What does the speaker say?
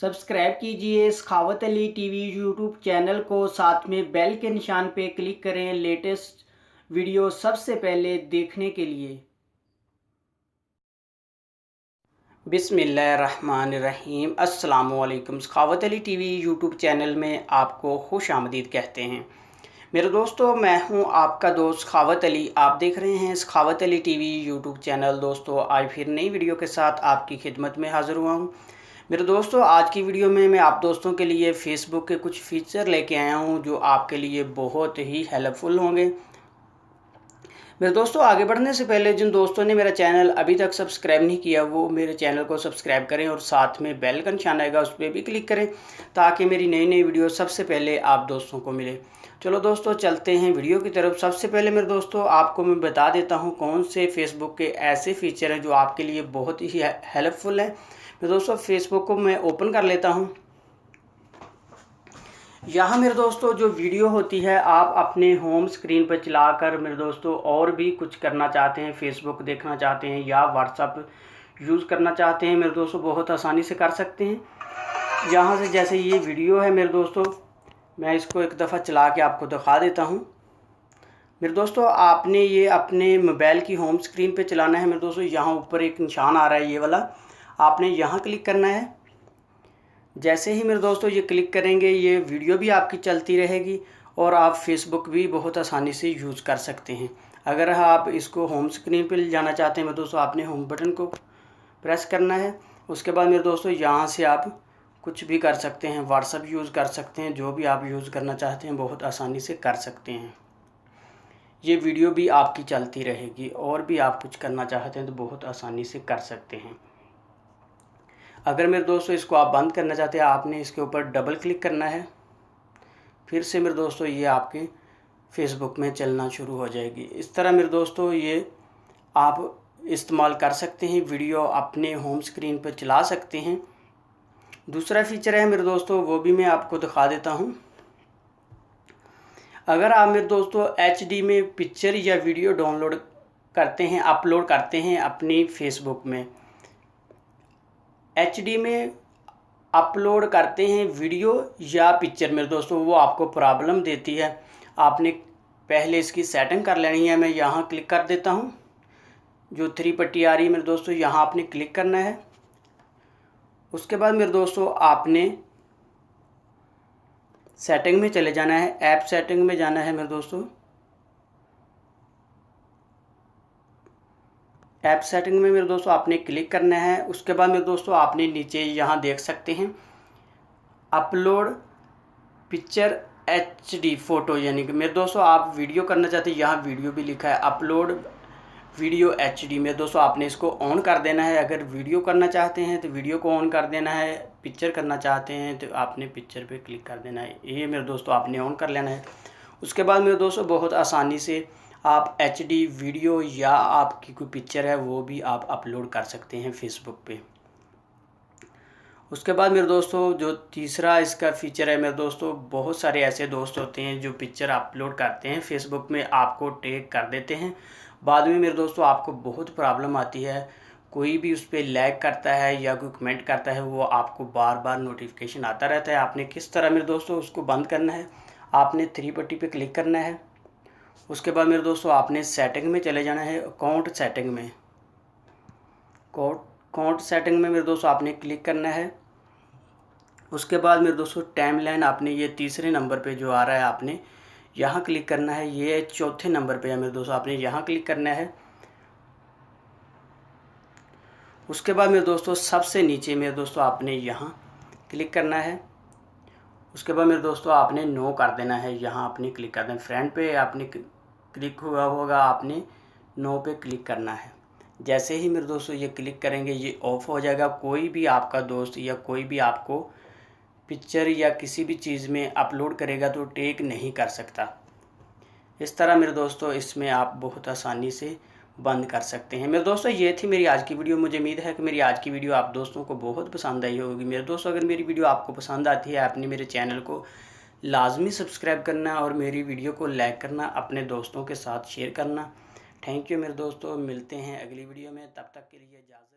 Subscribe कीजिए सखावत Ali TV YouTube channel को, साथ में बेल के निशान पे क्लिक करें लेटेस्ट वीडियो सबसे पहले देखने के लिए। बिस्मिल्लाहिर्रहमानिर्रहीम। अस्सलामुअलैकुम। सखावत अली टीवी यूट्यूब चैनल में आपको खुश आमदीद कहते हैं। मेरे दोस्तों, मैं हूं आपका दोस्त सखावत अली। आप देख रहे हैं सखावत अली टीवी यूट्यूब चैनल। दोस्तों, आज फिर नई वीडियो के साथ आपकी खिदमत में हाज़िर हुआ हूं। मेरे दोस्तों, आज की वीडियो में मैं आप दोस्तों के लिए फ़ेसबुक के कुछ फ़ीचर लेके आया हूं जो आपके लिए बहुत ही हेल्पफुल होंगे। मेरे दोस्तों, आगे बढ़ने से पहले जिन दोस्तों ने मेरा चैनल अभी तक सब्सक्राइब नहीं किया वो मेरे चैनल को सब्सक्राइब करें और साथ में बेल का निशान आएगा उस पर भी क्लिक करें ताकि मेरी नई नई वीडियो सबसे पहले आप दोस्तों को मिले। चलो दोस्तों, चलते हैं वीडियो की तरफ। सबसे पहले मेरे दोस्तों आपको मैं बता देता हूँ कौन से फ़ेसबुक के ऐसे फ़ीचर हैं जो आपके लिए बहुत ही हेल्पफुल हैं। मेरे दोस्तों, फ़ेसबुक को मैं ओपन कर लेता हूँ। यहाँ मेरे दोस्तों जो वीडियो होती है आप अपने होम स्क्रीन पर चलाकर मेरे दोस्तों और भी कुछ करना चाहते हैं, फेसबुक देखना चाहते हैं या व्हाट्सअप यूज़ करना चाहते हैं मेरे दोस्तों, बहुत आसानी से कर सकते हैं। यहाँ से जैसे ये वीडियो है मेरे दोस्तों, मैं इसको एक दफ़ा चला के आपको दिखा देता हूँ। मेरे दोस्तों, आपने ये अपने मोबाइल की होम स्क्रीन पे चलाना है मेरे दोस्तों। यहाँ ऊपर एक निशान आ रहा है ये वाला, आपने यहाँ क्लिक करना है। जैसे ही मेरे दोस्तों ये क्लिक करेंगे ये वीडियो भी आपकी चलती रहेगी और आप फेसबुक भी बहुत आसानी से यूज़ कर सकते हैं। अगर आप इसको होम स्क्रीन पर ले जाना चाहते हैं मेरे दोस्तों, आपने होम बटन को प्रेस करना है। उसके बाद मेरे दोस्तों यहाँ से आप कुछ भी कर सकते हैं, व्हाट्सअप यूज़ कर सकते हैं, जो भी आप यूज़ करना चाहते हैं बहुत आसानी से कर सकते हैं। ये वीडियो भी आपकी चलती रहेगी और भी आप कुछ करना चाहते हैं तो बहुत आसानी से कर सकते हैं। अगर मेरे दोस्तों इसको आप बंद करना चाहते हैं आपने इसके ऊपर डबल क्लिक करना है। फिर से मेरे दोस्तों ये आपके फेसबुक में चलना शुरू हो जाएगी। इस तरह मेरे दोस्तों ये आप इस्तेमाल कर सकते हैं, वीडियो अपने होम स्क्रीन पर चला सकते हैं। दूसरा फीचर है मेरे दोस्तों, वो भी मैं आपको दिखा देता हूँ। अगर आप मेरे दोस्तों HD में पिक्चर या वीडियो डाउनलोड करते हैं, अपलोड करते हैं अपनी फेसबुक में, HD में अपलोड करते हैं वीडियो या पिक्चर मेरे दोस्तों, वो आपको प्रॉब्लम देती है। आपने पहले इसकी सेटिंग कर लेनी है। मैं यहाँ क्लिक कर देता हूँ, जो 3 पट्टी आ रही है मेरे दोस्तों, यहाँ आपने क्लिक करना है। उसके बाद मेरे दोस्तों आपने सेटिंग में चले जाना है, ऐप सेटिंग में जाना है मेरे दोस्तों। ऐप सेटिंग में मेरे दोस्तों आपने क्लिक करना है। उसके बाद मेरे दोस्तों आपने नीचे यहाँ देख सकते हैं अपलोड पिक्चर HD फ़ोटो, यानी कि मेरे दोस्तों आप वीडियो करना चाहते हैं, यहाँ वीडियो भी लिखा है अपलोड वीडियो HD। मेरे दोस्तों आपने इसको ऑन कर देना है। अगर वीडियो करना चाहते हैं तो वीडियो को ऑन कर देना है, पिक्चर करना चाहते हैं तो आपने पिक्चर पे क्लिक कर देना है। ये मेरे दोस्तों आपने ऑन कर लेना है। उसके बाद मेरे दोस्तों बहुत आसानी से आप HD वीडियो या आपकी कोई पिक्चर है वो भी आप अपलोड कर सकते हैं फेसबुक पे। उसके बाद मेरे दोस्तों जो तीसरा इसका फ़ीचर है मेरे दोस्तों, बहुत सारे ऐसे दोस्त होते हैं जो पिक्चर अपलोड करते हैं फेसबुक में, आपको टैग कर देते हैं। बाद में मेरे दोस्तों आपको बहुत प्रॉब्लम आती है, कोई भी उस पर लैग करता है या कोई कमेंट करता है, वो आपको बार बार नोटिफिकेशन आता रहता है। आपने किस तरह मेरे दोस्तों उसको बंद करना है, आपने 3 पट्टी पे क्लिक करना है। उसके बाद मेरे दोस्तों आपने सेटिंग में चले जाना है, अकाउंट सेटिंग में। अकाउंट सेटिंग में मेरे दोस्तों आपने क्लिक करना है। उसके बाद मेरे दोस्तों टाइमलाइन आपने ये तीसरे नंबर पे जो आ रहा है आपने यहाँ क्लिक करना है। ये चौथे नंबर पे है मेरे दोस्तों, आपने यहाँ क्लिक करना है। उसके बाद मेरे दोस्तों सबसे नीचे मेरे दोस्तों आपने यहाँ क्लिक करना है। उसके बाद मेरे दोस्तों आपने नो कर देना है, यहाँ आपने क्लिक कर देना। फ्रेंड पे आपने क्लिक हुआ होगा, आपने नो पे क्लिक करना है। जैसे ही मेरे दोस्तों ये क्लिक करेंगे ये ऑफ हो जाएगा। कोई भी आपका दोस्त या कोई भी आपको पिक्चर या किसी भी चीज़ में अपलोड करेगा तो टैग नहीं कर सकता। इस तरह मेरे दोस्तों इसमें आप बहुत आसानी से बंद कर सकते हैं। मेरे दोस्तों ये थी मेरी आज की वीडियो। मुझे उम्मीद है कि मेरी आज की वीडियो आप दोस्तों को बहुत पसंद आई होगी। मेरे दोस्तों अगर मेरी वीडियो आपको पसंद आती है आपने मेरे चैनल को लाजमी सब्सक्राइब करना और मेरी वीडियो को लाइक करना, अपने दोस्तों के साथ शेयर करना। थैंक यू मेरे दोस्तों, मिलते हैं अगली वीडियो में, तब तक के लिए इजाज़त।